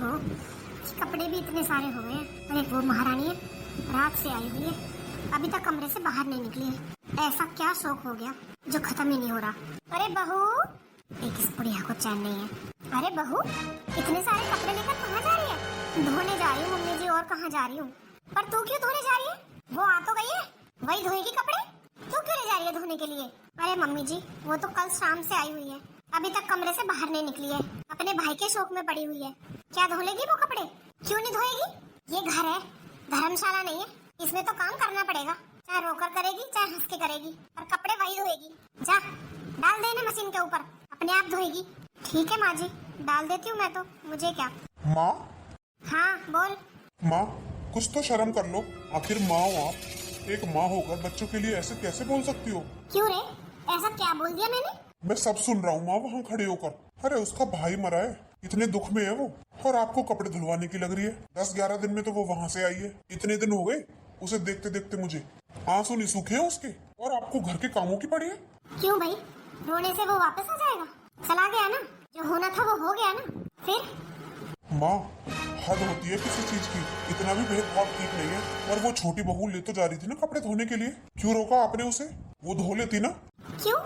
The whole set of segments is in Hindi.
ओहो, कपड़े भी इतने सारे हो गए हैं। और एक वो महारानी है, रात से आई हुई है, अभी तक कमरे से बाहर नहीं निकली है। ऐसा क्या शौक हो गया जो खत्म ही नहीं हो रहा। अरे बहू, एक इस बुढ़िया को चैन नहीं है। अरे बहू, इतने सारे कपड़े लेकर कहाँ जा रही है? धोने जा रही हूँ मम्मी जी, और कहाँ जा रही हूँ। पर तू क्यों धोने जा रही है? वो आ तो गई है, वही धोएगी कपड़े। तू क्यों ले जा रही है धोने के लिए? अरे मम्मी जी, वो तो कल शाम से आई हुई है, अभी तक कमरे से बाहर नहीं निकली है, अपने भाई के शौक में पड़ी हुई है। क्या धो लेगी वो कपड़े? क्यों नहीं धोएगी? ये घर है, धर्मशाला नहीं है, इसमें तो काम करना पड़ेगा। चाहे रोकर करेगी, चाहे हंस के करेगी, पर कपड़े वही धोएगी। जा, डाल देना मशीन के ऊपर, अपने आप धोएगी। ठीक है माँ जी, डाल देती हूँ मैं तो, मुझे क्या। माँ? हाँ बोल। माँ, कुछ तो शर्म कर लो, आखिर माँ हो आप। एक माँ होकर बच्चों के लिए ऐसे कैसे बोल सकती हो? क्यों रे, ऐसा क्या बोल दिया मैंने? मैं सब सुन रहा हूँ माँ, वहाँ खड़े होकर। अरे उसका भाई मरा है, इतने दुख में है वो, और आपको कपड़े धुलवाने की लग रही है। 10-11 दिन में तो वो वहाँ से आई है, इतने दिन हो गए उसे देखते देखते मुझे। आंसू नहीं सूखे हैं उसके, और आपको घर के कामों की पड़ी है। क्यों भाई, रोने से वो वापस आ जाएगा? चला गया ना, जो होना था वो हो गया ना। फिर माँ, हद होती है किसी चीज की, इतना भी भेदभाव ठीक नहीं है। और वो छोटी बहू ले तो जा रही थी ना कपड़े धोने के लिए, क्यों रोका आपने उसे? वो धो लेती ना। क्यों?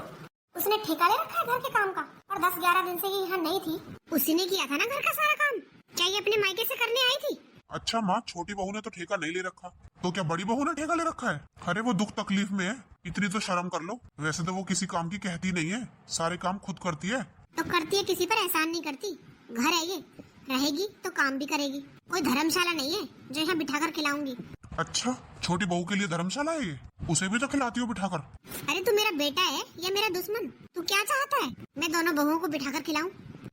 उसने ठेका ले रखा है घर के काम का, और 10-11 दिन से ये यहाँ नहीं थी, उसी ने किया था ना घर का सारा काम। क्या ये अपने मायके से करने आई थी? अच्छा माँ, छोटी बहू ने तो ठेका नहीं ले रखा, तो क्या बड़ी बहू ने ठेका ले रखा है? अरे वो दुख तकलीफ में है, इतनी तो शर्म कर लो। वैसे तो वो किसी काम की कहती नहीं है, सारे काम खुद करती है। तो करती है, किसी पर एहसान नहीं करती। घर है ये, रहेगी तो काम भी करेगी। कोई धर्मशाला नहीं है जो यहाँ बिठा कर खिलाऊंगी। अच्छा, छोटी बहू के लिए धर्मशाला है ये? उसे भी तो खिलाती हो बिठाकर। अरे तू मेरा बेटा है या मेरा दुश्मन? तू क्या चाहता है, मैं दोनों बहुओं को बिठाकर खिलाऊं?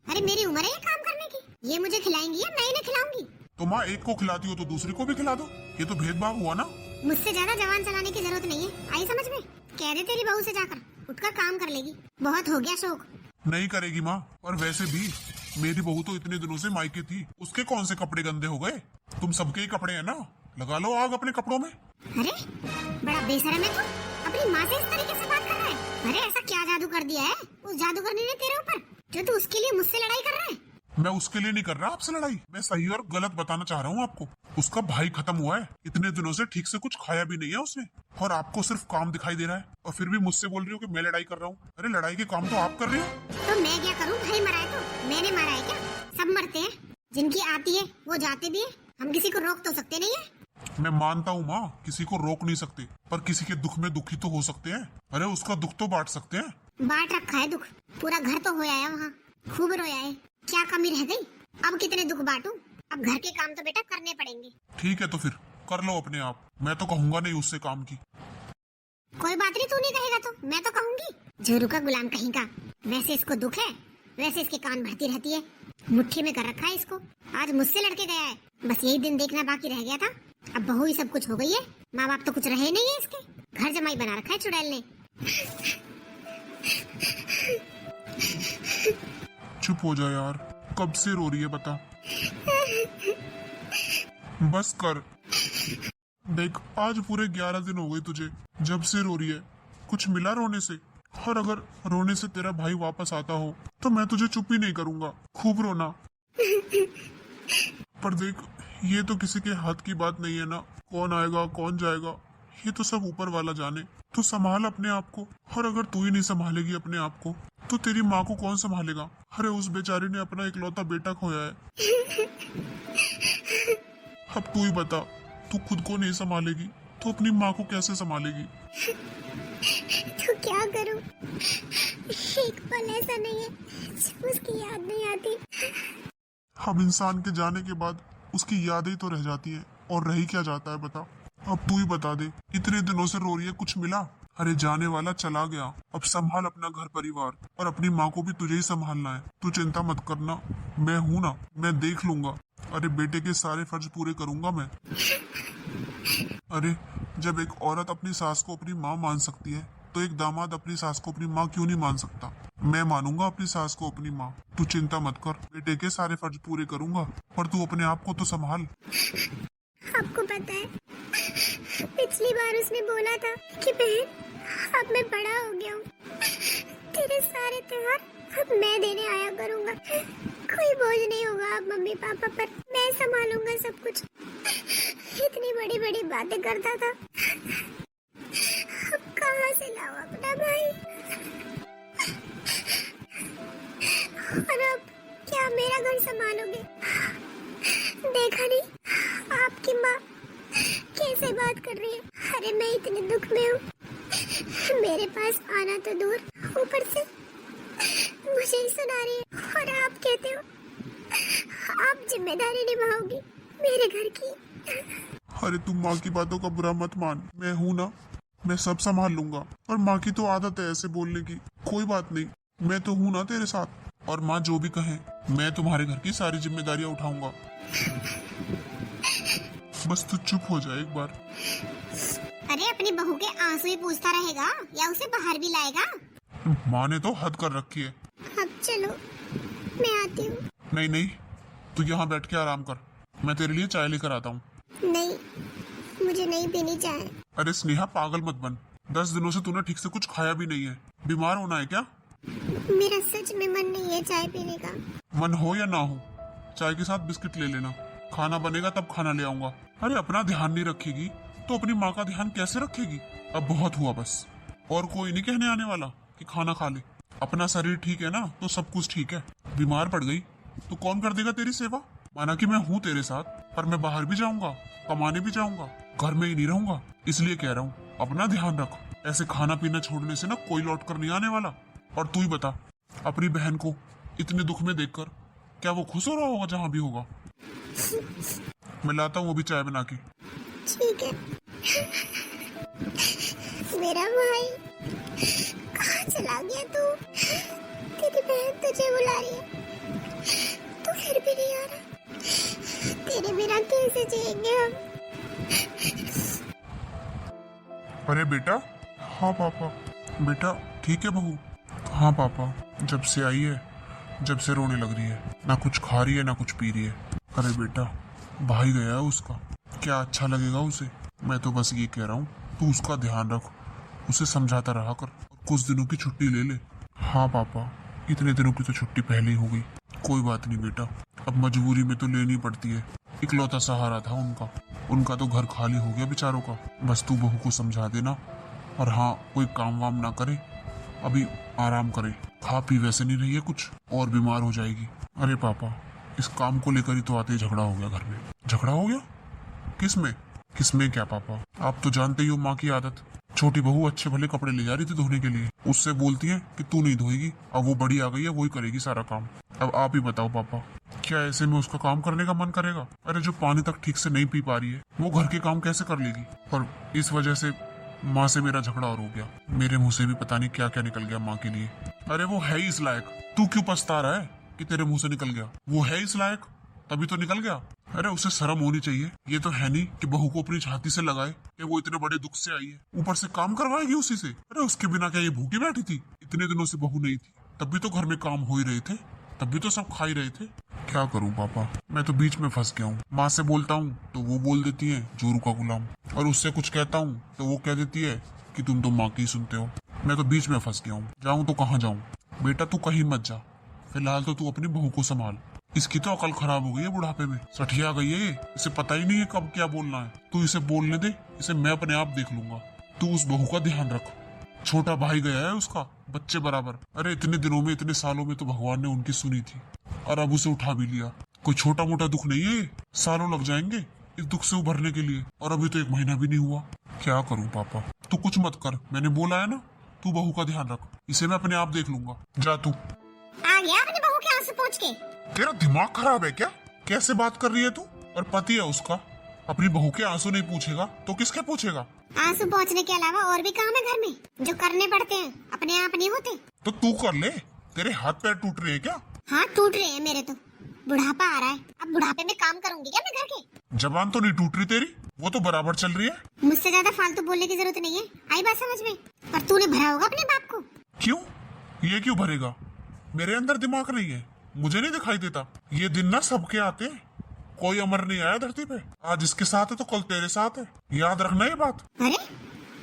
अरे मेरी उम्र है ये काम करने की, ये मुझे खिलाएंगी या मैं इन्हें खिलाऊंगी? तो माँ, एक को खिलाती हो तो दूसरी को भी खिला दो, ये तो भेदभाव हुआ ना। मुझसे ज्यादा जवान चलाने की जरूरत नहीं है, आई समझ में? कह दे तेरी बहू से जाकर उठकर काम कर लेगी, बहुत हो गया शौक। नहीं करेगी माँ, और वैसे भी मेरी बहू तो इतने दिनों से मायके थी, उसके कौन से कपड़े गंदे हो गए? तुम सबके ही कपड़े हैं ना, लगा लो आग अपने कपड़ों में। अरे बड़ा बेशरम है तू, अपनी माँ से इस तरीके से बात कर रहा है? अरे ऐसा क्या जादू कर दिया है उस जादूगरनी ने तेरे ऊपर, जो तू उसके लिए मुझसे लड़ाई कर रहा है? मैं उसके लिए नहीं कर रहा आपसे लड़ाई, मैं सही और गलत बताना चाह रहा हूँ आपको। उसका भाई खत्म हुआ है, इतने दिनों से ठीक से कुछ खाया भी नहीं है उसने, और आपको सिर्फ काम दिखाई दे रहा है, और फिर भी मुझसे बोल रही हो कि मैं लड़ाई कर रहा हूँ। अरे लड़ाई के काम तो आप कर रही हो। तो मैं क्या करूँ? भाई मरा है तो मैंने मारा है क्या? सब मरते हैं, जिनकी आती है वो जाते भी है, हम किसी को रोक तो सकते नहीं है। मैं मानता हूँ माँ, किसी को रोक नहीं सकते, पर किसी के दुख में दुखी तो हो सकते हैं। अरे उसका दुख तो बांट सकते हैं। बांट रखा है दुख, पूरा घर तो होया है वहाँ, खूब रोया है। क्या कमी रह गई? अब कितने दुख बांटूं? अब घर के काम तो बेटा करने पड़ेंगे। ठीक है तो फिर कर लो अपने आप, मैं तो कहूँगा नहीं उससे काम की। कोई बात नहीं, तू नहीं कहेगा तो मैं तो कहूंगी। जोरू का गुलाम कहीं का, वैसे इसको दुख है, वैसे इसके कान भरती रहती है, मुट्ठी में कर रखा है इसको। आज मुझसे लड़के गया है, बस यही दिन देखना बाकी रह गया था। अब बहू ही सब कुछ हो गई है, माँ बाप तो कुछ रहे नहीं है इसके, घर जमाई बना रखा है चुड़ैल ने। चुप हो जा यार, कब से रो रही है बता। बस कर, देख आज पूरे 11 दिन हो गए तुझे जब से रो रही है, कुछ मिला रोने से? और अगर रोने से तेरा भाई वापस आता हो तो मैं तुझे चुप ही नहीं करूंगा, खूब रोना। पर देख, ये तो किसी के हाथ की बात नहीं है ना, कौन आएगा कौन जाएगा ये तो सब ऊपर वाला जाने। तू संभाल अपने आप को, और अगर तू ही नहीं संभालेगी अपने आप को तो तेरी माँ को कौन संभालेगा? अरे उस बेचारी ने अपना इकलौता बेटा खोया है। अब तू ही बता, तू खुद को नहीं संभालेगी तो अपनी माँ को कैसे संभालेगी? तो क्या करूं? एक पल ऐसा नहीं है जब उसकी याद नहीं आती। अब इंसान के जाने के बाद उसकी यादें तो रह जाती हैं, और रही क्या जाता है बता। अब तू ही बता दे, इतने दिनों से रो रही है, कुछ मिला? अरे जाने वाला चला गया, अब संभाल अपना घर परिवार, और अपनी माँ को भी तुझे ही संभालना है। तू चिंता मत करना, मैं हूं ना, मैं देख लूंगा। अरे बेटे के सारे फर्ज पूरे करूंगा मैं। अरे जब एक औरत अपनी सास को अपनी माँ मान सकती है तो एक दामाद अपनी सास को अपनी माँ क्यों नहीं मान सकता? मैं मानूंगा अपनी सास को अपनी माँ। तू चिंता मत कर, बेटे के सारे फर्ज पूरे करूंगा, पर तू अपने आप को तो संभाल। आपको पता है, पिछली बार उसने बोला था कि बहन अब मैं बड़ा हो गया हूँ, तेरे सारे त्योहार अब मैं देने आया करूँगा। कोई बोझ नहीं होगा अब मम्मी पापा पर, मैं संभालूंगा सब कुछ। इतनी बड़ी बड़ी बातें करता था, अब कहाँ से लाऊं अपना भाई? और अब क्या मेरा घर संभालोगे? देखा नहीं आपकी माँ कैसे बात कर रही है? अरे मैं इतने दुख में हूँ, मेरे पास आना तो दूर, ऊपर से मुझे ही सुना रही है। और आप कहते हो आप जिम्मेदारी निभाओगी मेरे घर की। अरे तुम माँ की बातों का बुरा मत मान, मैं हूँ ना, मैं सब संभाल लूंगा। और माँ की तो आदत है ऐसे बोलने की। कोई बात नहीं, मैं तो हूँ ना तेरे साथ। और माँ जो भी कहे मैं तुम्हारे घर की सारी जिम्मेदारियां उठाऊंगा। बस तू चुप हो जाए एक बार। अरे अपनी बहू के आंसू ही पूछता रहेगा या उसे बाहर भी लाएगा? माँ ने तो हद कर रखी है। अब चलो मैं आती हूँ। नहीं नहीं, तू यहाँ बैठ के आराम कर, मैं तेरे लिए चाय लेकर आता हूँ। नहीं, मुझे नहीं पीनी चाय। अरे स्नेहा पागल मत बन, 10 दिनों से तूने ठीक से कुछ खाया भी नहीं है। बीमार होना है क्या? मेरा सच में मन नहीं है चाय पीने का। मन हो या ना हो, चाय के साथ बिस्किट ले लेना। खाना बनेगा तब खाना ले आऊंगा। अरे अपना ध्यान नहीं रखेगी तो अपनी माँ का ध्यान कैसे रखेगी? अब बहुत हुआ बस, और कोई नहीं कहने आने वाला कि खाना खा ले। अपना शरीर ठीक है ना तो सब कुछ ठीक है। बीमार पड़ गई तो कौन कर देगा तेरी सेवा? माना कि मैं हूँ तेरे साथ, पर मैं बाहर भी जाऊंगा, कमाने भी जाऊंगा, घर में ही नहीं रहूंगा। इसलिए कह रहा हूँ अपना ध्यान रख। ऐसे खाना पीना छोड़ने से ना कोई लौट कर नहीं आने वाला। और तू ही बता, अपनी बहन को इतने दुख में देखकर क्या वो खुश हो रहा होगा जहाँ भी होगा? मैं लाता हूँ वो भी चाय बना के। ठीक है। मेरा भाई कहाँ चला गया तू? तेरी बहन तुझे बुला रही है, तू फिर भी नहीं आ रहा। तेरे बिना कैसे जिएंगे हम? अरे बेटा। हाँ पापा। बेटा ठीक है बहू? हाँ पापा, जब से आई है जब से रोने लग रही है, ना कुछ खा रही है ना कुछ पी रही है। अरे बेटा भाई गया है उसका, क्या अच्छा लगेगा उसे? मैं तो बस ये कह रहा हूँ तू उसका ध्यान रख, उसे समझाता रहा कर, और कुछ दिनों की छुट्टी ले ले। हाँ पापा, इतने दिनों की तो छुट्टी पहले ही हो गई। कोई बात नहीं बेटा, अब मजबूरी में तो लेनी पड़ती है। इकलौता सहारा था उनका तो घर खाली हो गया बेचारों का। बस तू बहू को समझा देना, और हाँ कोई काम वाम ना करे, अभी आराम करे। खा पी वैसे नहीं रही है कुछ, और बीमार हो जाएगी। अरे पापा, इस काम को लेकर ही तो आते ही झगड़ा हो गया घर में। झगड़ा हो गया? किसमें क्या पापा? आप तो जानते ही हो माँ की आदत। छोटी बहू अच्छे भले कपड़े ले जा रही थी धोने के लिए, उससे बोलती है कि तू नहीं धोएगी। अब वो बड़ी आ गई है, वही करेगी सारा काम। अब आप ही बताओ पापा, क्या ऐसे में उसका काम करने का मन करेगा? अरे जो पानी तक ठीक से नहीं पी पा रही है वो घर के काम कैसे कर लेगी? और इस वजह से माँ से मेरा झगड़ा और हो गया। मेरे मुंह से भी पता नहीं क्या क्या निकल गया माँ के लिए। अरे वो है ही इस लायक, तू क्यों पछता रहा है कि तेरे मुंह से निकल गया? वो है इस लायक तभी तो निकल गया। अरे उसे शर्म होनी चाहिए। ये तो है नहीं कि बहू को अपनी छाती से लगाए कि वो इतने बड़े दुख से आई है, ऊपर से काम करवाएगी उसी से। अरे उसके बिना क्या ये भूखी बैठी थी? इतने दिनों से बहू नहीं थी, तब भी तो घर में काम हो ही रहे थे, तब भी तो सब खा ही रहे थे। क्या करूं पापा, मैं तो बीच में फंस गया हूँ। माँ से बोलता हूँ तो वो बोल देती है जोरू का गुलाम, और उससे कुछ कहता हूँ तो वो कह देती है कि तुम तो माँ की ही सुनते हो। मैं तो बीच में फंस गया हूँ, जाऊँ तो कहाँ जाऊँ? बेटा तू कहीं मत जा, फिलहाल तो तू अपनी बहू को संभाल। इसकी तो अकल खराब हो गई है बुढ़ापे में, सठिया गई है ये। इसे पता ही नहीं है कब क्या बोलना है। तू इसे बोलने दे, इसे मैं अपने आप देख लूंगा। तू उस बहू का ध्यान रख, छोटा भाई गया है उसका, बच्चे बराबर। अरे इतने दिनों में, इतने सालों में तो भगवान ने उनकी सुनी थी, और अब उसे उठा भी लिया। कोई छोटा मोटा दुख नहीं है, सालों लग जाएंगे इस दुख से उभरने के लिए, और अभी तो 1 महीना भी नहीं हुआ। क्या करूं पापा? तू कुछ मत कर, मैंने बोला है ना, तू बहू का ध्यान रख, इसे मैं अपने आप देख लूंगा। जा तू। आ गया अपनी बहू के आंसू पोंछ के। तेरा दिमाग खराब है क्या? कैसे बात कर रही है तू? और पति है उसका, अपनी बहू के आंसू नहीं पूछेगा तो किसके पूछेगा? आंसू पोंछने के अलावा और भी काम है घर में जो करने पड़ते हैं, अपने आप नहीं होते। तो तू कर ले, तेरे हाथ पैर टूट रहे हैं क्या? हाँ टूट रहे हैं मेरे तो, बुढ़ापा आ रहा है, अब बुढ़ापे में काम करूंगी क्या मैं घर के? जबान तो नहीं टूट रही तेरी, वो तो बराबर चल रही है। मुझसे ज्यादा फालतू बोलने की जरूरत नहीं है, आई बात समझ में? और तूने भरा होगा अपने बाप को। क्यों? ये क्यों भरेगा? मेरे अंदर दिमाग नहीं है, मुझे नहीं दिखाई देता? ये दिन ना सबके आते हैं, कोई अमर नहीं आया धरती पे। आज इसके साथ है तो कल तेरे साथ है, याद रखना ये बात। अरे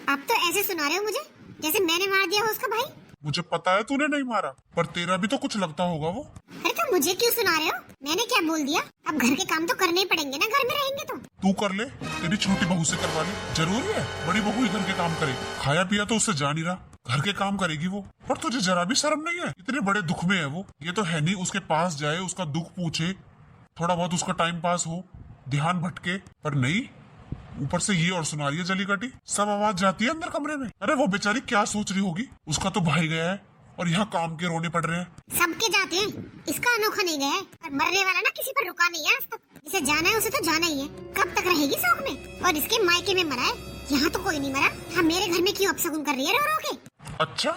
आप तो ऐसे सुना रहे हो मुझे जैसे मैंने मार दिया हो उसका भाई। मुझे पता है तूने नहीं मारा, पर तेरा भी तो कुछ लगता होगा वो। अरे तो मुझे क्यों सुना रहे हो? मैंने क्या बोल दिया? अब घर के काम तो करने ही पड़ेंगे ना, घर में रहेंगे तो। तू कर ले, तेरी छोटी बहू से करवा ले। जरूरी है बड़ी बहू ही घर के काम करे? खाया पिया तो उससे जा नहीं रहा, घर के काम करेगी वो। और तुझे जरा भी शर्म नहीं है? इतने बड़े दुख में है वो। ये तो है नहीं उसके पास जाए, उसका दुख पूछे, थोड़ा बहुत उसका टाइम पास हो, ध्यान भटके। पर नहीं, ऊपर से ये और सुना रही है जली काटी। सब आवाज जाती है अंदर कमरे में। अरे वो बेचारी क्या सोच रही होगी? उसका तो भाई गया है और यहाँ काम के रोने पड़ रहे हैं। सबके जाते हैं, इसका अनोखा नहीं गया है। और मरने वाला ना किसी पर रुका नहीं है आज तक। जिसे जाना है उसे तो जाना ही है। कब तक रहेगी शौक में? और इसके मायके में मरा है, यहाँ तो कोई नहीं मरा। हाँ, मेरे घर में क्यों अपशगुन कर रही है रो रो के? अच्छा,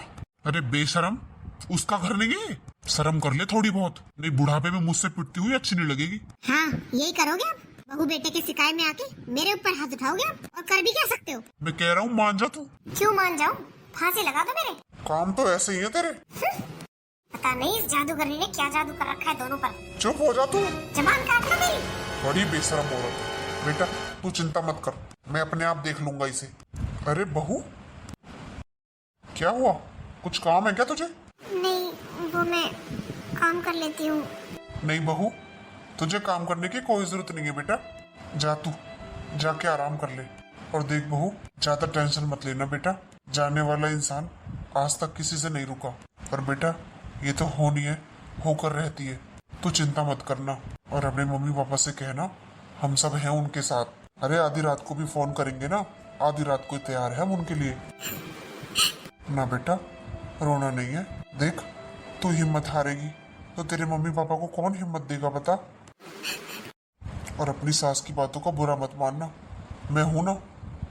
अरे बेशरम, उसका घर नहीं गए? शर्म कर ले थोड़ी बहुत, नहीं बुढ़ापे में मुझसे पिटती हुई अच्छी नहीं लगेगी। हाँ, यही करोगे आप? बहू बेटे के शिकायत में आके मेरे ऊपर हाथ उठाओगे आप? और कर भी क्या सकते हो? मैं कह रहा हूँ मान जा तू। क्यों मान जाऊँ? फांसी लगा दो मेरे। काम तो ऐसे ही है तेरे। पता नहीं इस जादूगरनी ने क्या जादू कर रखा है दोनों पर। चुप हो जा तू, जबान काट लो मेरी। बड़ी बेशरम औरत है। बेटा तू चिंता मत कर, मैं अपने आप देख लूंगा इसे। अरे बहू, क्या हुआ? कुछ काम है क्या तुझे? नहीं, वो मैं काम कर लेती हूँ। नहीं बहू, तुझे काम करने की कोई जरूरत नहीं है बेटा। जा तू जाके आराम कर ले। और देख बहू, ज्यादा टेंशन मत लेना बेटा। जाने वाला इंसान आज तक किसी से नहीं रुका। और बेटा ये तो होनी है, होकर रहती है। तू चिंता मत करना और अपने मम्मी पापा से कहना हम सब हैं उनके साथ। अरे आधी रात को भी फोन करेंगे ना, आधी रात को तैयार है हम उनके लिए। ना बेटा, रोना नहीं है। देख, तू हिम्मत हारेगी तो तेरे मम्मी पापा को कौन हिम्मत देगा बता? और अपनी सास की बातों का बुरा मत मानना, मैं हूं ना,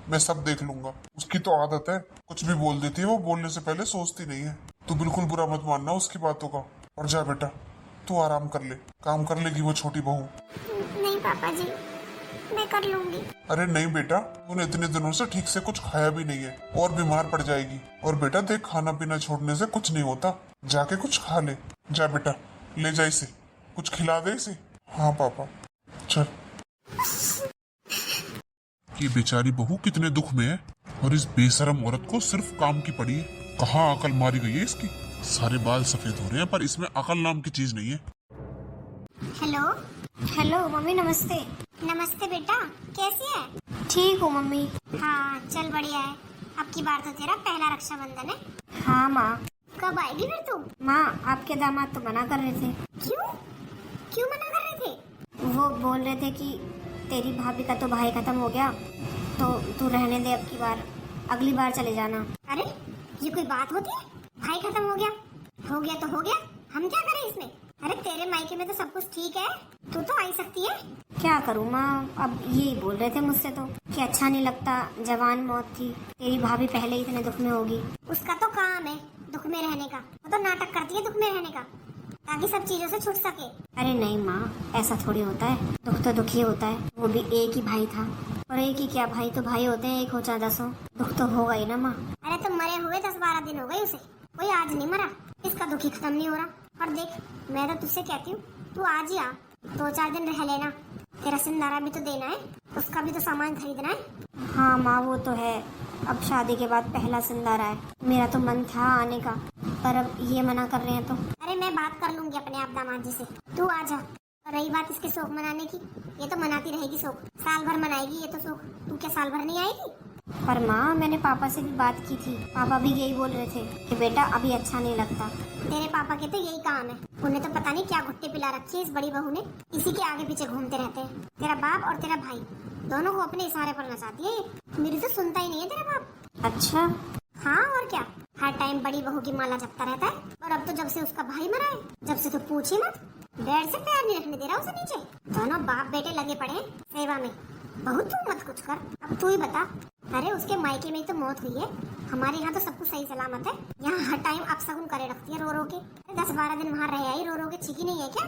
मैं सब देख लूंगा। उसकी तो आदत है, कुछ भी बोल देती है वो, बोलने से पहले सोचती नहीं है। तू बिल्कुल बुरा मत मानना उसकी बातों का। और जा बेटा, तू आराम कर ले, काम कर लेगी वो छोटी बहू। नहीं पापा जी, मैं कर लूंगी। अरे नहीं बेटा, तूने इतने दिनों से ठीक से कुछ खाया भी नहीं है और बीमार पड़ जाएगी। और बेटा देख, खाना पीना छोड़ने से कुछ नहीं होता, जाके कुछ खा ले। जा बेटा, ले जा इसे, कुछ खिला दे इसे। हाँ पापा, चल। ये बेचारी बहू कितने दुख में है और इस बेशरम औरत को सिर्फ काम की पड़ी है। कहाँ अकल मारी गई है इसकी? सारे बाल सफेद हो रहे हैं पर इसमें अकल नाम की चीज नहीं है। हेलो हेलो मम्मी, नमस्ते। नमस्ते बेटा, कैसी है? ठीक हूँ मम्मी। हाँ चल, बढ़िया है। अब की बार तो तेरा पहला रक्षाबंधन है। हाँ माँ। कब आएगी फिर तू? माँ, आपके दामाद तो मना कर रहे थे। क्यों? क्यों मना कर रहे थे? वो बोल रहे थे कि तेरी भाभी का तो भाई खत्म हो गया, तो तू रहने दे, अब की बार, अगली बार चले जाना। अरे ये कोई बात होती है? भाई खत्म हो गया? हो गया तो हो गया, हम क्या करें इसमें? अरे तेरे मायके में तो सब कुछ ठीक है, तू तो आ ही सकती है। क्या करूँ माँ, अब यही बोल रहे थे मुझसे तो कि अच्छा नहीं लगता, जवान मौत थी, तेरी भाभी पहले ही इतने दुख में होगी। उसका तो काम है दुख में रहने का, वो तो नाटक करती है दुख में रहने का, ताकि सब चीजों से छूट सके। अरे नहीं माँ, ऐसा थोड़ी होता है, दुख तो दुख ही होता है। वो भी एक ही भाई था, और एक ही क्या, भाई तो भाई होते हैं, एक हो चाहे 10 हो, दुख तो होगा ही ना माँ। अरे तो मरे हुए 10-12 दिन हो गए उसे, कोई आज नहीं मरा, इसका दुख ही खत्म नहीं हो रहा। और देख, मैं तो तुझसे कहती हूँ, तू आज ही आ, 2-4 दिन रह लेना। तेरा सिंदारा भी तो देना है, उसका भी तो सामान खरीदना है। हाँ माँ, वो तो है, अब शादी के बाद पहला सिंदारा है। मेरा तो मन था आने का, पर अब ये मना कर रहे हैं तो। अरे मैं बात कर लूंगी अपने आप दामाद जी से, तू आ जा। और रही बात इसके शौक मनाने की, ये तो मनाती रहेगी शौक, साल भर मनाएगी ये तो शौक। तू क्या साल भर नहीं आएगी? पर माँ, मैंने पापा से भी बात की थी, पापा भी यही बोल रहे थे कि बेटा अभी अच्छा नहीं लगता। तेरे पापा के तो यही काम है, उन्हें तो पता नहीं क्या घुट्टे पिला रखी है इस बड़ी बहू ने, इसी के आगे पीछे घूमते रहते हैं। तेरा बाप और तेरा भाई दोनों को अपने इशारे पर नचाती है, मेरी तो सुनता ही नहीं है तेरा बाप। अच्छा? हाँ और क्या, हर टाइम बड़ी बहू की माला जपता रहता है। और अब तो जब से उसका भाई मरा है, जब से तो पूछी मत, बेड से पैर नहीं रखने दे रहा उसे नीचे। दोनों बाप बेटे लगे पड़े हैं सेवा में। बहू तू मत कुछ कर, अब तू ही बता। अरे उसके मायके में ही तो मौत हुई है, हमारे यहाँ तो सब कुछ सही सलामत है। यहाँ हर टाइम अपशगुन करे रखती है रो रो के। 10-12 दिन वहाँ रह आई रो रो के, ठीक ही नहीं है क्या?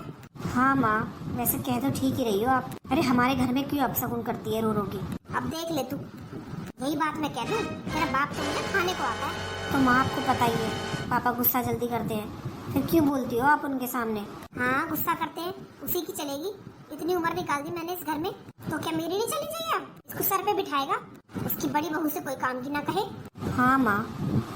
हाँ माँ, वैसे कह तो ठीक ही रही हो आप। अरे हमारे घर में क्यों अपशगुन करती है रो रो के? अब देख ले तू, यही बात मैं कह दूं, तेरा बाप तो मुझे खाने को आता है। तो माँ आपको पता ही है, पापा गुस्सा जल्दी करते हैं, फिर क्यों बोलती हो आप उनके सामने? हाँ गुस्सा करते हैं, उसी की चलेगी। इतनी उम्र निकाल दी मैंने इस घर में, तो क्या मेरी नहीं चली जाएगी? अब इसको सर पे बिठाएगा, उसकी बड़ी बहू से कोई काम की ना कहे। हाँ माँ,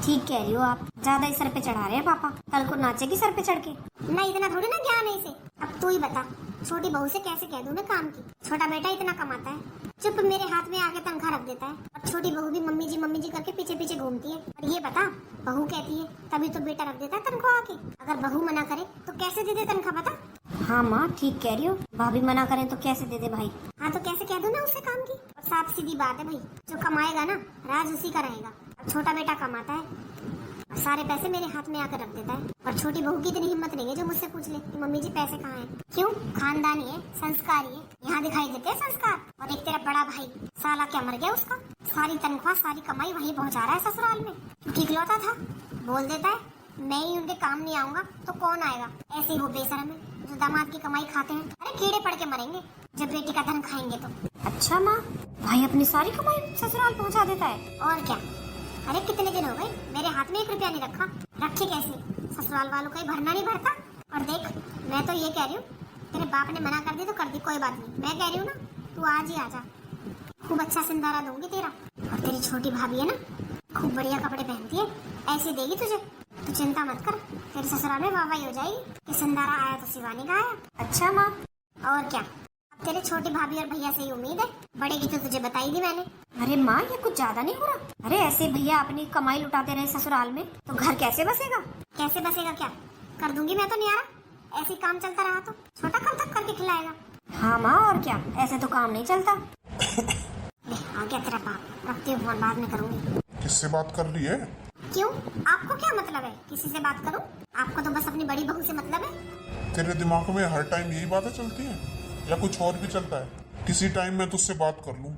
ठीक कह रही हो आप, ज्यादा ही सर पे चढ़ा रहे हैं पापा, कल को नाचेगी सर पे चढ़ के। नहीं इतना थोड़ी ना ज्ञान है इसे। अब तू ही बता, छोटी बहू से कैसे कह दूं मैं काम की? छोटा बेटा इतना कमाता है, चुप मेरे हाथ में आके तनख्वाह रख देता है, और छोटी बहू भी मम्मी जी करके पीछे पीछे घूमती है। और ये बता, बहू कहती है तभी तो बेटा रख देता है तनख्वाह आके। अगर बहू मना करे तो कैसे दे दे तनख्वाह बता? हाँ माँ, ठीक कह रही हो, भाभी मना करें तो कैसे दे दे भाई। हाँ तो कैसे कह दूं ना उसे काम की? और साफ सीधी बात है भाई, जो कमाएगा ना राज उसी का रहेगा। अब छोटा बेटा कमाता है और सारे पैसे मेरे हाथ में आकर रख देता है, और छोटी बहू की इतनी हिम्मत नहीं है जो मुझसे पूछ ले कि मम्मी जी पैसे कहाँ हैं। क्यों? खानदानी है, संस्कारी है, यहाँ दिखाई देते हैं संस्कार। और एक तेरा बड़ा भाई साला क्या मर गया उसका, सारी तनख्वाह सारी कमाई वही पहुँचा रहा है ससुराल में, क्योंकि इकलौता था। बोल देता है मैं ही उनके काम नहीं आऊंगा तो कौन आएगा। ऐसे ही वो बेशरम है जो दामाद की कमाई खाते हैं। अरे कीड़े पड़ के मरेंगे जब बेटी का धन खाएंगे तो। अच्छा माँ, भाई अपनी सारी कमाई ससुराल पहुँचा देता है? और क्या। अरे कितने दिन हो गए मेरे हाथ में 1 रुपया नहीं रखा। रखे कैसे? ससुराल वालों का ही भरना नहीं भरता। और देख, मैं तो ये कह रही हूँ, तेरे बाप ने मना कर दी तो कर दी, कोई बात नहीं। मैं कह रही हूँ ना, तू आज ही आजा, खूब अच्छा सिंधारा दूंगी तेरा। और तेरी छोटी भाभी है ना, खूब बढ़िया कपड़े पहनती है, ऐसे देगी तुझे। तू चिंता मत कर, तेरे ससुराल में वाहवाही हो जाएगी कि सिंधारा आया तो शिवानी का आया। अच्छा माँ। और क्या, अब तेरे छोटी भाभी और भैया से ही उम्मीद है, बड़े की तो तुझे बताई दी मैंने। अरे माँ, ये कुछ ज्यादा नहीं हो रहा? अरे ऐसे भैया अपनी कमाई लुटाते रहे ससुराल में तो घर कैसे बसेगा? कैसे बसेगा क्या? कर दूंगी मैं तो न्यारा, ऐसे ही काम चलता रहा तो। छोटा कब तक करके खिलाएगा? हाँ माँ, और क्या, ऐसे तो काम नहीं चलता। ले, आ गया तेरा बाप, रखती हूँ फोन, बाद में करूंगी। किससे बात कर रही है? क्यों, आपको क्या मतलब है किसी से बात करूं? आपको तो बस अपनी बड़ी बहू से मतलब है। तेरे दिमाग में हर टाइम यही बातें चलती हैं या कुछ और भी चलता है? किसी टाइम मैं तुझसे बात कर लूं,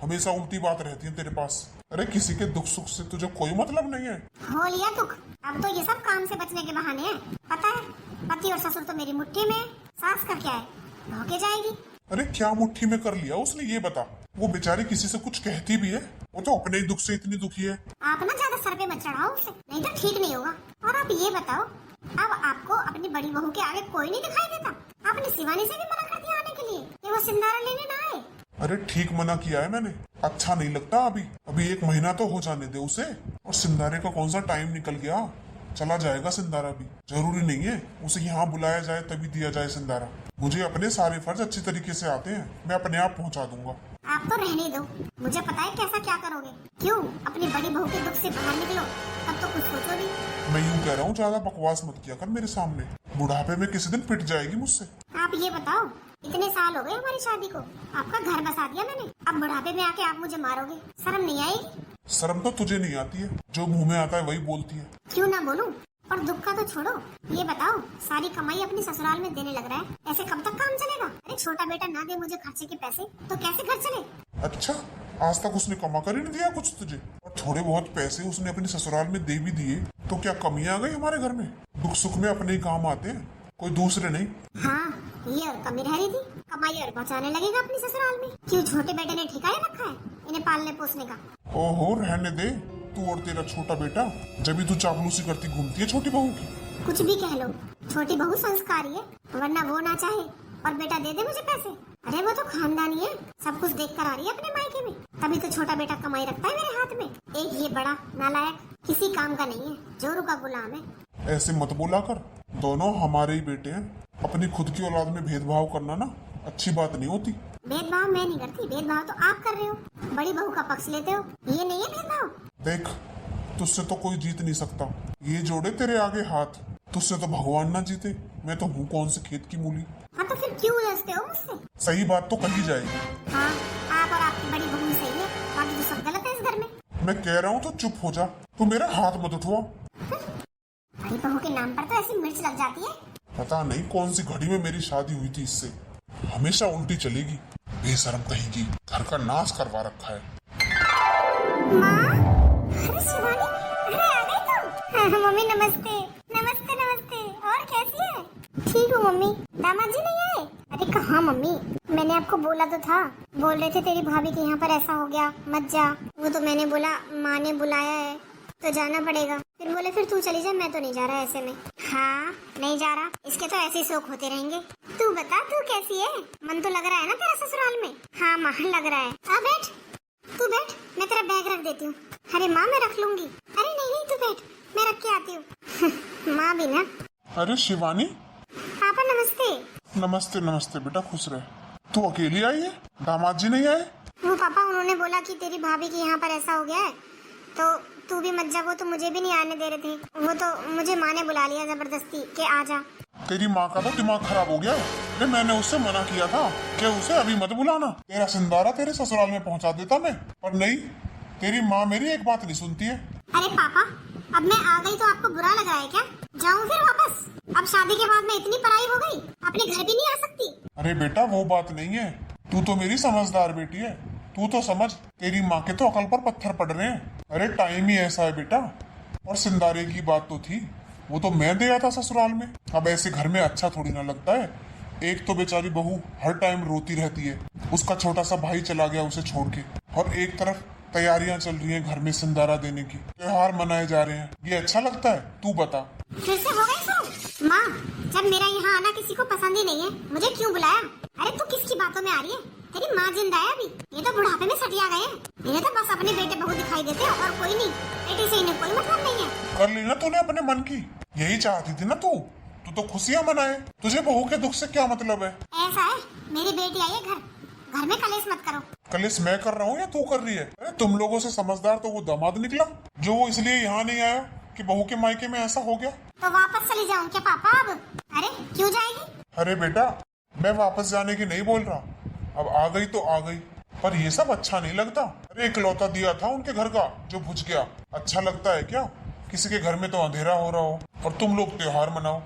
हमेशा उल्टी बात रहती है तेरे पास। अरे किसी के दुख सुख से तुझे कोई मतलब नहीं है? हो लिया दुख, अब तो ये सब काम से बचने के बहाने हैं। पता है, पति और ससुर तो मेरी मुट्ठी में है, सास का क्या है, धोके जाएगी। अरे क्या मुट्ठी में कर लिया उसने, ये बता। वो बेचारी किसी से कुछ कहती भी है? वो तो अपने ही दुख से इतनी दुखी है। आप ना ज्यादा सर पे मत चढ़ाओ उसे, नहीं तो ठीक नहीं होगा। और आप ये बताओ, अब आपको अपनी बड़ी बहू के आगे कोई नहीं दिखाई देता? आपने शिवानी से भी मना कर दिया आने के लिए कि वो सिंधारा लेने ना आए। अरे ठीक मना किया है मैंने, अच्छा नहीं लगता। अभी 1 महीना तो हो जाने दे उसे। और सिंधारे का कौन सा टाइम निकल गया, चला जाएगा सिंधारा भी। जरूरी नहीं है उसे यहाँ बुलाया जाए तभी दिया जाए सिंधारा। मुझे अपने सारे फर्ज अच्छी तरीके से आते हैं, मैं अपने आप पहुँचा दूंगा। आप तो रहने दो, मुझे पता है कैसा क्या करोगे। क्यों, अपनी बड़ी बहू के दुख से बाहर निकलो, तब तो कुछ सोचो भी। मैं यूँ कह रहा हूँ, ज्यादा बकवास मत किया कर मेरे सामने, बुढ़ापे में किसी दिन पिट जाएगी मुझसे। आप ये बताओ, इतने साल हो गए हमारी शादी को, आपका घर बसा दिया मैंने, अब बुढ़ापे में आके आप मुझे मारोगे, शर्म नहीं आएगी? शर्म तो तुझे नहीं आती है, जो मुंह में आता है वही बोलती है। क्यों ना बोलूं, पर दुख का तो छोड़ो। ये बताओ, सारी कमाई अपनी ससुराल में देने लग रहा है, ऐसे कब तक काम चलेगा? अरे छोटा बेटा ना दे मुझे खर्चे के पैसे तो कैसे घर चले? अच्छा, आज तक उसने कमा कर ही नहीं दिया कुछ तुझे? और थोड़े बहुत पैसे उसने अपनी ससुराल में दे भी दिए तो क्या कमी आ गई हमारे घर में? दुख सुख में अपने ही काम आते हैं, कोई दूसरे नहीं। हाँ, ये और कमी रह रही थी, कमाई और बचाने लगेगा अपनी ससुराल में। क्यों, छोटे बेटे ने ठिकाने रखा है इन्हें पालने पोसने का? ओहो, रहने दे तू और तेरा छोटा बेटा, जब भी तू चापलूसी करती घूमती है छोटी बहू की। कुछ भी कह लो, छोटी बहू संस्कारी है, वरना वो ना चाहे और बेटा दे दे मुझे पैसे। अरे वो तो खानदानी है, सब कुछ देख कर आ रही है अपने मायके में, तभी तो छोटा बेटा कमाई रखता है मेरे हाथ में। एक ये बड़ा नालायक किसी काम का नहीं है, जोरू का गुलाम है। ऐसे मत बोला कर, दोनों हमारे ही बेटे हैं। अपनी खुद की औलाद में भेदभाव करना ना अच्छी बात नहीं होती। भेदभाव मैं नहीं करती, भेदभाव तो आप कर रहे हो, बड़ी बहू का पक्ष लेते हो, ये नहीं है भेदभाव। देख, तुझसे तो कोई जीत नहीं सकता, ये जोड़े तेरे आगे हाथ, तुझसे तो भगवान ना जीते। मैं तो हूँ कौन से खेत की मूली। हाँ तो फिर क्यों उलझते हो मुझसे? सही बात तो कही जाएगी। हाँ, आप और आपकी बड़ी बहू सही है, बाकी तो सब गलत है इस घर में। मैं कह रहा हूँ तो चुप हो जा, तू मेरा हाथ मत उठवा। बड़ी बहू के नाम पर तो ऐसी मिर्च लग जाती है। पता नहीं कौन सी घड़ी में मेरी शादी हुई थी इससे, हमेशा उल्टी चलेगी, बेशरम कहेगी, घर का नाश करवा रखा है। माँ, अरे शिवानी, अरे आ गई तुम? हाँ, मम्मी नमस्ते। नमस्ते नमस्ते, और कैसी है? ठीक हूँ मम्मी। दामाद जी नहीं आए? अरे कहाँ मम्मी, मैंने आपको बोला तो था, बोल रहे थे तेरी भाभी के यहाँ पर ऐसा हो गया मत जा। वो तो मैंने बोला माँ ने बुलाया है तो जाना पड़ेगा, फिर बोले फिर तू चली जा, मैं तो नहीं जा रहा ऐसे में। हाँ, नहीं जा रहा, इसके तो ऐसे ही शौक होते रहेंगे। तू बता, तू कैसी है? मन तो लग रहा है ना तेरा ससुराल में? हाँ माँ, लग रहा है। आ बैठ। तू बैठ, मैं तेरा बैग रख देती हूँ। अरे माँ मैं रख लूंगी। अरे नहीं नहीं तू बैठ, मैं रख के आती हूँ। माँ भी ना। अरे शिवानी। पापा नमस्ते। नमस्ते नमस्ते बेटा, खुश रहे। तू अकेली आई है, दामाद जी नहीं आए? वो पापा उन्होंने बोला कि तेरी भाभी के यहाँ पर ऐसा हो गया है तो तू भी मत जा। वो तो मुझे भी नहीं आने दे रहे थे, वो तो मुझे माँ ने बुला लिया जबरदस्ती कि आ जा। तेरी माँ का तो दिमाग खराब हो गया। अरे मैंने उससे मना किया था कि उसे अभी मत बुलाना, तेरा सिंदारा तेरे ससुराल में पहुंचा देता मैं, पर नहीं, तेरी माँ मेरी एक बात नहीं सुनती है। अरे पापा अब मैं आ गई तो आपको बुरा लग रहा है क्या? जाऊँ फिर वापस? अब शादी के बाद मैं इतनी पराई हो गई, अपने घर भी नहीं आ सकती? अरे बेटा वो बात नहीं है, तू तो मेरी समझदार बेटी है, तू तो समझ, तेरी माँ के तो अकल पर पत्थर पड़ रहे हैं। अरे टाइम ही ऐसा है बेटा। और सिंदारे की बात तो थी, वो तो मैं दिया था ससुराल में। अब ऐसे घर में अच्छा थोड़ी ना लगता है। एक तो बेचारी बहू हर टाइम रोती रहती है, उसका छोटा सा भाई चला गया उसे छोड़ के, और एक तरफ तैयारियां चल रही हैं घर में सिंदारा देने की, त्योहार मनाए जा रहे हैं। ये अच्छा लगता है? तू बता। फिर से हो गई शुरू? माँ जब मेरा यहाँ आना किसी को पसंद ही नहीं है, मुझे क्यों बुलाया? अरे तू किसकी बातों में आ रही है? तेरी माँ जिंदा है अभी, ये तो बुढ़ापे में सटिया गए हैं। इन्हें तो बस अपने बेटे बहू दिखाई देते हैं और कोई नहीं। बेटे से इन्हें कोई मतलब नहीं है। कर ली ना तूने अपने मन की, यही चाहती थी ना तू तो खुशियां मनाए। तुझे बहू के दुख से क्या मतलब है? ऐसा है, मेरी बेटी आई है घर में कलेश मत करो। कलेश मैं कर रहा हूँ या तू कर रही है? अरे तुम लोगों से समझदार तो वो दामाद निकला, जो वो इसलिए यहाँ नहीं आया कि बहू के मायके में ऐसा हो गया। तो वापस चली जाऊँ क्या पापा अब? अरे क्यों जाएगी? अरे बेटा मैं वापस जाने की नहीं बोल रहा, अब आ गई तो आ गई, पर ये सब अच्छा नहीं लगता। अरे इकलौता दिया था उनके घर का जो बुझ गया, अच्छा लगता है क्या? किसी के घर में तो अंधेरा हो रहा हो और तुम लोग त्योहार मनाओ,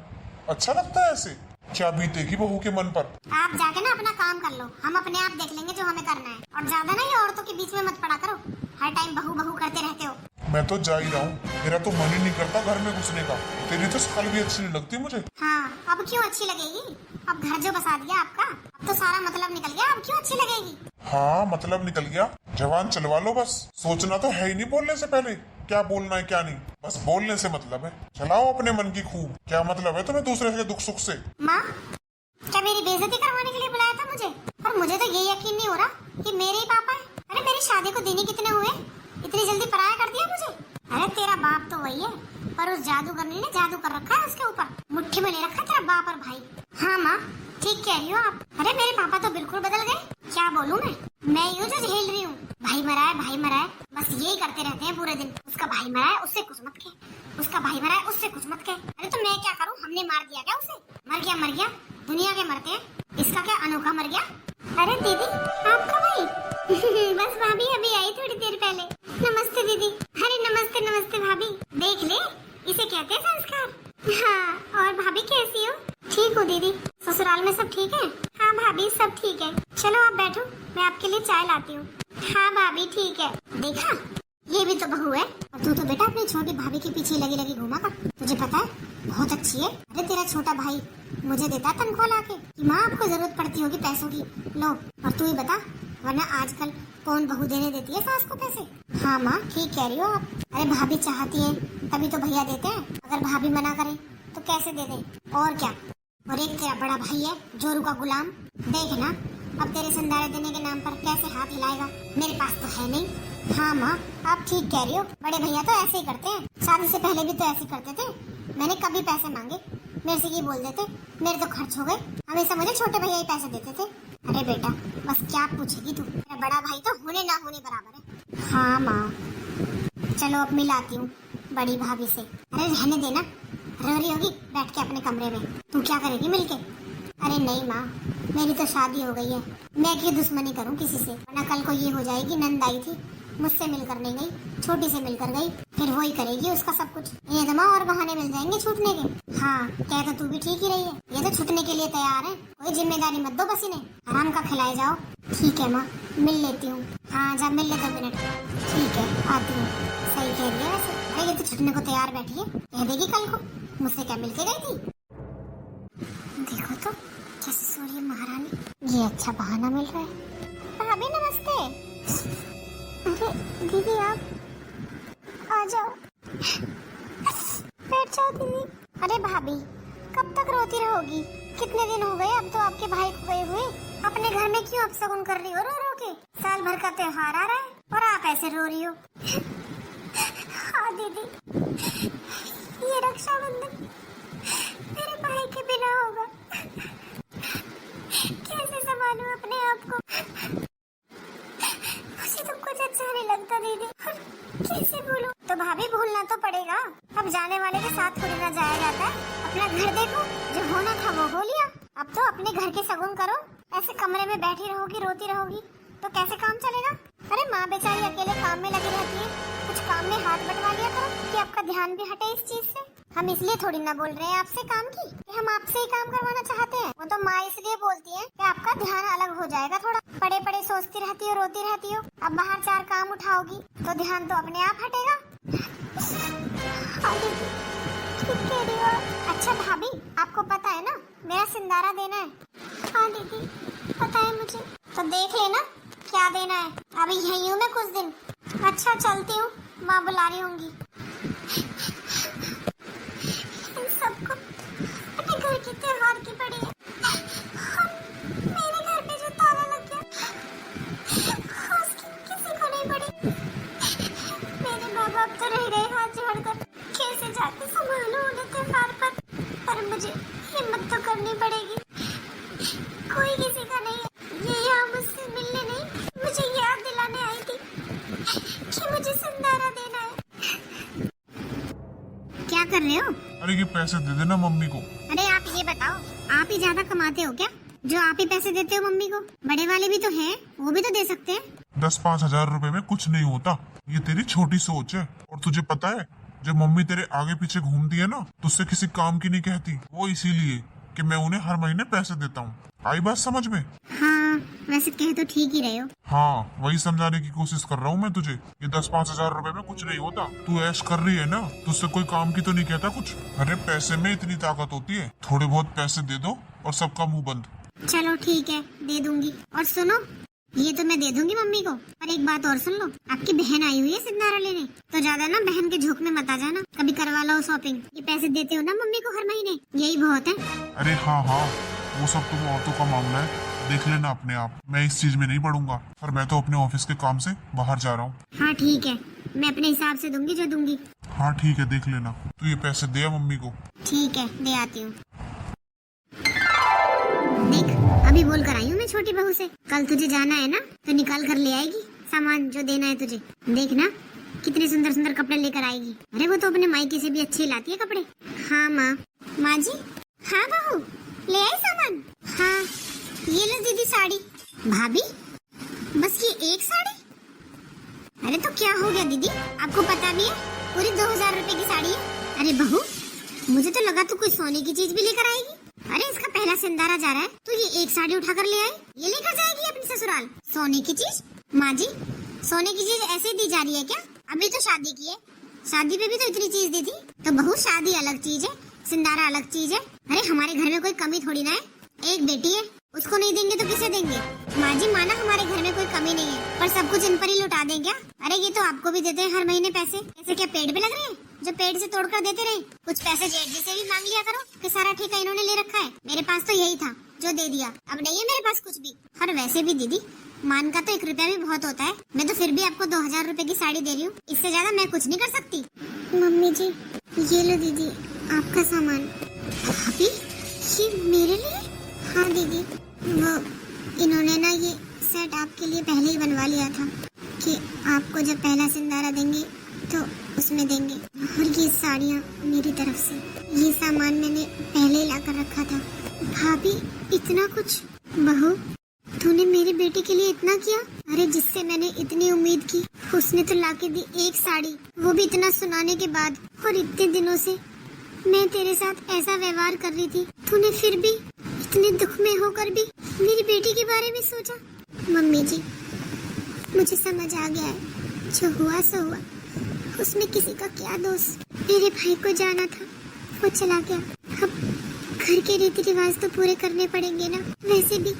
अच्छा लगता है ऐसे? क्या बीतेगी बहू के मन पर? आप जाके ना अपना काम कर लो, हम अपने आप देख लेंगे जो हमें करना है। और ज्यादा ना ये औरतों के बीच में मत पड़ा करो, हर टाइम बहू बहू करते रहते हो। मैं तो जा ही रहा हूँ, मेरा तो मन ही नहीं करता घर में घुसने का। तेरी तो शक्ल भी अच्छी नहीं लगती मुझे। हाँ अब क्यों अच्छी लगेगी? अब घर जो बसा दिया आपका, अब तो सारा मतलब निकल गया, अब क्यों अच्छी लगेगी? हाँ मतलब निकल गया, जवान चलवा लो बस। सोचना तो है ही नहीं बोलने से पहले, क्या बोलना है क्या नहीं, बस बोलने से मतलब है। चलाओ अपने मन की खूब, क्या मतलब है तुम्हें दूसरे के दुख सुख से? माँ क्या मेरी बेइज्जती करवाने के लिए बुलाया था मुझे? और मुझे तो ये यकीन नहीं हो रहा कि मेरे ही पापा है। अरे मेरी शादी को दिन ही कितने हुए, इतनी जल्दी पराया कर दिया मुझे? अरे तेरा बाप तो वही है, पर उस जादूगरनी ने जादू कर रखा है उसके ऊपर, मुट्ठी में ले रखा है तेरा बाप और भाई। हाँ माँ ठीक कह रही हो आप। अरे मेरे पापा तो बिल्कुल बदल गए, क्या बोलूं मैं यूँ जो झेल रही हूँ, भाई मरा है, बस यही करते रहते हैं पूरे दिन। उसका भाई मरा है उससे कुछ मत कह, उसका भाई मरा है उससे कुछ मत कह। अरे तो मैं क्या करूँ, हमने मार दिया क्या उसे? मर गया, दुनिया के मरते हैं, इसका क्या अनोखा मर गया? अरे दीदी आपका भाई? बस भाभी अभी आई थोड़ी देर पहले। नमस्ते दीदी। अरे नमस्ते भाभी, देख ले इसे कहते हैं संस्कार। हाँ और भाभी कैसी हो? ठीक हूँ दीदी। ससुराल में सब ठीक है? हाँ भाभी सब ठीक है। चलो आप बैठो, मैं आपके लिए चाय लाती हूँ। हाँ भाभी ठीक है। देखा ये भी तो बहू है, और तू तो बेटा अपनी छोटी भाभी के पीछे लगी घूमा कर। तुझे पता है बहुत अच्छी है। अरे तेरा छोटा भाई मुझे देता तनख्वाह लाके कि माँ आपको जरूरत पड़ती होगी पैसों की, लो। और तू ही बता, वरना आजकल कौन बहू देने देती है सास को पैसे? हाँ माँ ठीक कह रही हो आप। अरे भाभी चाहती है तभी तो भैया देते हैं, अगर भाभी मना करे तो कैसे दे दे? और क्या। और एक तेरा बड़ा भाई है जोरू का गुलाम, देख ना अब तेरे संदारे देने के नाम पर कैसे हाथ हिलाएगा। मेरे पास तो है नहीं। हाँ माँ आप ठीक कह रही हो, बड़े भैया तो ऐसे ही करते हैं, शादी से पहले भी तो ऐसे करते थे। मैंने कभी पैसे मांगे मेरे से ये बोल देते मेरे तो खर्च हो गए, हमेशा मुझे छोटे भैया ही पैसे देते थे। अरे बेटा बस क्या पूछेगी तू, मेरा बड़ा भाई तो होने ना होने बराबर है। हाँ माँ चलो अब मिलाती हूँ बड़ी भाभी से। अरे रहने देना, रो रही होगी बैठ के अपने कमरे में, तू क्या करेगी मिलके? अरे नहीं माँ मेरी तो शादी हो गई है, मैं क्यों दुश्मनी करूँ किसी से, वरना कल को ये हो जाएगी नंद आई थी मुझसे मिलकर नहीं गई, छोटी से मिलकर गई, फिर वही करेगी उसका सब कुछ। ये तो माँ और बहाने मिल जाएंगे छूटने के। हाँ कह तो तू भी ठीक ही रही है, ये तो छूटने के लिए तैयार है, कोई जिम्मेदारी मत दो बस इन्हें, आराम का खिलाए जाओ। ठीक है माँ मिल लेती हूँ। हाँ जा मिल ले 2 मिनट। ठीक है आती हूँ। सही कह रही है वैसे, अरे ये तो छूटने को तैयार बैठी है, कह देगी कल को मुझसे क्या मिलके गई थी। देखो तो कैसे सो रही है महारानी, ये अच्छा बहाना मिल रहा है। भाभी नमस्ते। अरे दीदी आप आ जाओ, बैठ जाओ दीदी। अरे भाभी कब तक रोती रहोगी, कितने दिन हो गए अब तो आपके भाई को गए हुए, अपने घर में क्यों अपशगुन कर रही हो रो रो के? साल भर का त्योहार आ रहा है, और आप ऐसे रो रही हो। हाँ दीदी, ये रक्षाबंधन मेरे भाई के बिना होगा। कैसे संभालूं अपने आप को? मुझे तो कुछ अच्छा नहीं लगता दीदी, और कैसे भूलूं? तो भाभी भूलना तो पड़ेगा। अब जाने वाले के साथ थोड़ी ना जाया जाता है। अपना घर देखो, जो होना था वो हो लिया। अब तो अपने घर के शगुन करो। ऐसे कमरे में बैठी रहोगी, रोती रहोगी तो कैसे काम चलेगा? अरे माँ बेचारी अकेले काम में लगी रहती है, कुछ काम में हाथ बटवा लिया करो कि आपका ध्यान भी हटे इस चीज से। हम इसलिए थोड़ी ना बोल रहे हैं आपसे काम की कि हम आपसे ही काम करवाना चाहते हैं। वो तो माँ इसलिए बोलती है कि आपका ध्यान अलग हो जाएगा थोड़ा। पड़े पड़े सोचती रहती हो, रोती रहती हो। अब बाहर 4 काम उठाओगी तो ध्यान तो अपने आप हटेगा। हाँ दीदी, ठीक कह रही हो। अच्छा भाभी, आपको पता है ना मेरा सिंदारा देना है? हाँ दीदी, पता है मुझे। तो देख लेना क्या देना है। अभी यहीं हूँ मैं कुछ दिन। अच्छा चलती हूँ, माँ बुला रही होंगी। इन सबको अपने घर की त्योहार की पड़ी है, और मेरे घर पे जो ताला लग गया उसकी किसी को नहीं पड़ी। मेरे माँ बाप तो रह गए हाथ जोड़कर। कैसे जाके संभालूं उन्हें त्योहार पर मुझे हिम्मत तो करनी पड़ेगी। कोई किसी का नहीं है। ये यहाँ मुझसे मिलने नहीं, मुझे याद दिलाने आई थी कि मुझे सिंदारा देना है। क्या कर रहे हो? अरे ये पैसे दे देना मम्मी को। अरे आप ये बताओ, आप ही ज्यादा कमाते हो क्या जो आप ही पैसे देते हो मम्मी को? बड़े वाले भी तो हैं, वो भी तो दे सकते हैं। 10-5 हजार रुपए में कुछ नहीं होता। ये तेरी छोटी सोच है। और तुझे पता है, जब मम्मी तेरे आगे पीछे घूमती है ना, तुझसे किसी काम की नहीं कहती। वो इसीलिए कि मैं उन्हें हर महीने पैसे देता हूँ। आई बात समझ में? हाँ, वैसे कह तो ठीक ही रहे हो। हाँ, वही समझाने की कोशिश कर रहा हूँ मैं तुझे। ये 10-5 हजार रुपए में कुछ नहीं होता। तू ऐश कर रही है ना, तुझसे कोई काम की तो नहीं कहता कुछ। अरे पैसे में इतनी ताकत होती है। थोड़े बहुत पैसे दे दो और सबका मुंह बंद। चलो ठीक है, दे दूंगी। और सुनो, ये तो मैं दे दूंगी मम्मी को, पर एक बात और सुन लो। आपकी बहन आई हुई है सिंदारा लेने, तो ज्यादा ना बहन के झोंक में मत आ जाना। कभी करवा लो शॉपिंग। ये पैसे देते हो ना मम्मी को हर महीने, यही बहुत है। अरे हाँ हाँ, वो सब तुम औरतों का मामला है, देख लेना अपने आप। मैं इस चीज में नहीं पड़ूंगा। और मैं तो अपने ऑफिस के काम से बाहर जा रहा हूँ। हाँ ठीक है, मैं अपने हिसाब से दूंगी जो दूंगी। हाँ ठीक है, देख लेना। तू ये पैसे दे मम्मी को। ठीक है, दे आती हूँ। देख, अभी बोल कर आई हूँ मैं छोटी बहू से, कल तुझे जाना है ना तो निकाल कर ले आएगी सामान जो देना है तुझे। देखना कितने सुंदर सुंदर कपड़े लेकर आएगी। अरे वो तो अपने मायके से भी अच्छे लाती है कपड़े। हाँ माँ। माँ जी? हाँ बहू, ले आई सामान? हाँ, ये लो दीदी साड़ी। भाभी, बस ये एक साड़ी? अरे तो क्या हो गया दीदी, आपको पता भी है पूरी 2000 रुपए की साड़ी है। अरे बहू, मुझे तो लगा तू कोई सोने की चीज भी लेकर आएगी। अरे इसका पहला सिंदारा जा रहा है, तो ये एक साड़ी उठा कर ले आई, ये लेकर जाएगी अपने ससुराल? सोने की चीज? माँ जी, सोने की चीज ऐसे दी जा रही है क्या? अभी तो शादी की है, शादी पे भी तो इतनी चीज दी थी। तो बहू, शादी अलग चीज है, सिंदारा अलग चीज है। अरे हमारे घर में कोई कमी थोड़ी ना है। एक बेटी है, उसको नहीं देंगे तो किसे देंगे? माँ जी, माना हमारे घर में कोई कमी नहीं है, पर सब कुछ इन पर ही लुटा दें क्या? अरे ये तो आपको भी देते हैं हर महीने पैसे। ऐसे क्या पेड़ पे लग रहे हैं जो पेड़ से तोड़कर देते रहे? कुछ पैसे जेठ जी से भी मांग लिया करो कि सारा ठेका इन्होंने ले रखा है। मेरे पास तो यही था जो दे दिया, अब नहीं है मेरे पास कुछ भी। और वैसे भी दीदी, मान का तो 1 रुपया भी बहुत होता है। मैं तो फिर भी आपको 2000 रुपए की साड़ी दे रही हूँ, इससे ज्यादा मैं कुछ नहीं कर सकती। मम्मी जी, ये लो दीदी आपका सामान। भाभी, ये मेरे लिए? हाँ दीदी, वो इन्होंने ना ये सेट आपके लिए पहले ही बनवा लिया था कि आपको जब पहला सिंदारा देंगे तो उसमें देंगे। और ये साड़ियाँ मेरी तरफ से, ये सामान मैंने पहले ही ला कर रखा था। भाभी, इतना कुछ? बहू, तूने मेरी बेटी के लिए इतना किया? अरे जिससे मैंने इतनी उम्मीद की, उसने तो लाके दी एक साड़ी, वो भी इतना सुनाने के बाद। और इतने दिनों से मैं तेरे साथ ऐसा व्यवहार कर रही थी, तूने फिर भी इतने दुख में होकर भी मेरी बेटी के बारे में सोचा। मम्मी जी, मुझे समझ आ गया है, जो हुआ सो हुआ, उसमें किसी का क्या दोष। मेरे भाई को जाना था, वो चला गया। अब घर के रीति रिवाज तो पूरे करने पड़ेंगे ना। वैसे भी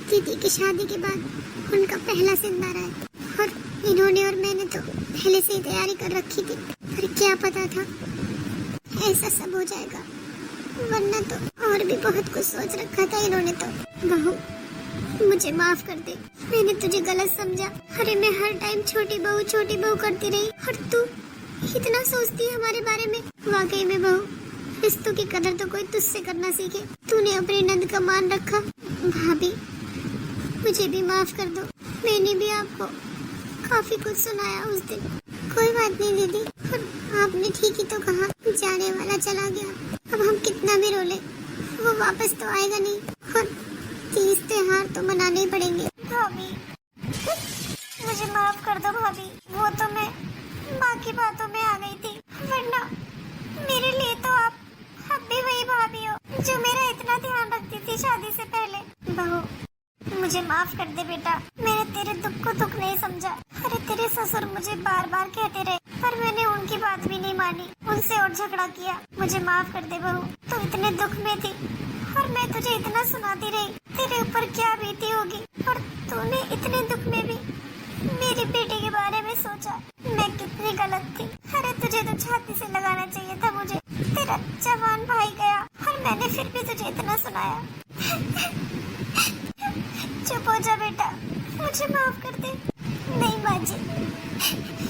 दीदी की शादी के बाद उनका पहला सिंदारा है, और इन्होंने और मैंने तो पहले से ही तैयारी कर रखी थी। पर क्या पता था ऐसा सब हो जाएगा, वरना तो और भी बहुत कुछ सोच रखा था इन्होंने तो। बहू, मुझे माफ कर दे, मैंने तुझे गलत समझा। अरे मैं हर टाइम छोटी बहू करती रही और तू इतना सोचती है हमारे बारे में। वाकई में बहू, रिश्तों की कदर तो कोई तुझसे करना सीखे। तूने अपनी नंद का मान रखा। भाभी, मुझे भी माफ कर दो, मैंने भी आपको काफी कुछ सुनाया उस दिन। कोई बात नहीं दीदी, और आपने ठीक ही तो कहा, जाने वाला चला गया। अब हम कितना भी रोले वो वापस तो आएगा नहीं, और 30 त्योहार तो मनाने ही पड़ेंगे। भाभी, मुझे माफ कर दो भाभी, वो तो मैं माँ की बातों में आ गई थी, वरना मेरे लिए तो आप अब भी वही भाभी हो जो मेरा इतना ध्यान रखती थी शादी से पहले। बहू, मुझे माफ कर दे बेटा, मैंने तेरे दुख को दुख नहीं समझा। अरे तेरे ससुर मुझे बार बार कहते रहे, पर मैंने उनकी बात भी नहीं मानी, उनसे और झगड़ा किया। मुझे माफ कर दे बहू, तू इतने दुख में थी और मैं तुझे इतना सुनाती रही, तेरे ऊपर क्या बीती होगी, और तूने इतने दुख में भी मेरी बेटी के बारे में सोचा। मैं कितनी गलत थी। अरे तुझे तो छाती से लगाना चाहिए था मुझे। तेरा जवान भाई गया और मैंने फिर भी तुझे इतना सुनाया। चुप हो जा बेटा, मुझे माफ कर दे। नहीं माँ जी,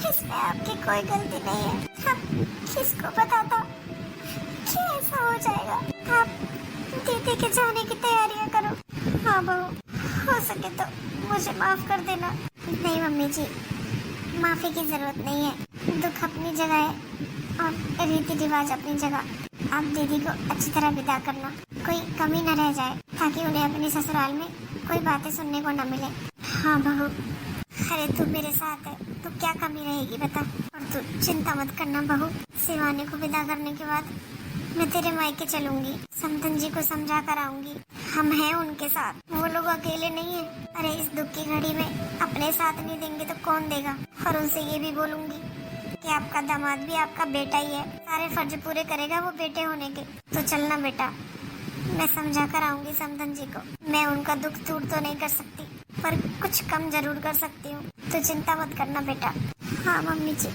इसमें आपकी कोई गलती नहीं है। अब किसको बताता कि ऐसा हो जाएगा। आप दीदी के जाने की तैयारियां करो। हाँ बहू, हो सके तो मुझे माफ कर देना। नहीं मम्मी जी, माफी की जरूरत नहीं है। दुख अपनी जगह है और रीति रिवाज अपनी जगह। आप दीदी को अच्छी तरह विदा करना, कोई कमी न रह जाए, ताकि उन्हें अपने ससुराल में कोई बातें सुनने को न मिले। हाँ बहू, अरे तू मेरे साथ है तो क्या कमी रहेगी बता। और तू चिंता मत करना बहू, शिवानी को विदा करने के बाद मैं तेरे मायके चलूंगी, समधन जी को समझा कर आऊंगी। हम हैं उनके साथ, वो लोग अकेले नहीं है। अरे इस दुख की घड़ी में अपने साथ नहीं देंगे तो कौन देगा। और उनसे ये भी बोलूंगी कि आपका दामाद भी आपका बेटा ही है, सारे फर्ज पूरे करेगा वो बेटे होने के। तो चलना बेटा, मैं समझा कर आऊंगी समधन जी को। मैं उनका दुख दूर तो नहीं कर सकती, पर कुछ कम जरूर कर सकती हूँ। तो चिंता मत करना बेटा। हाँ मम्मी जी।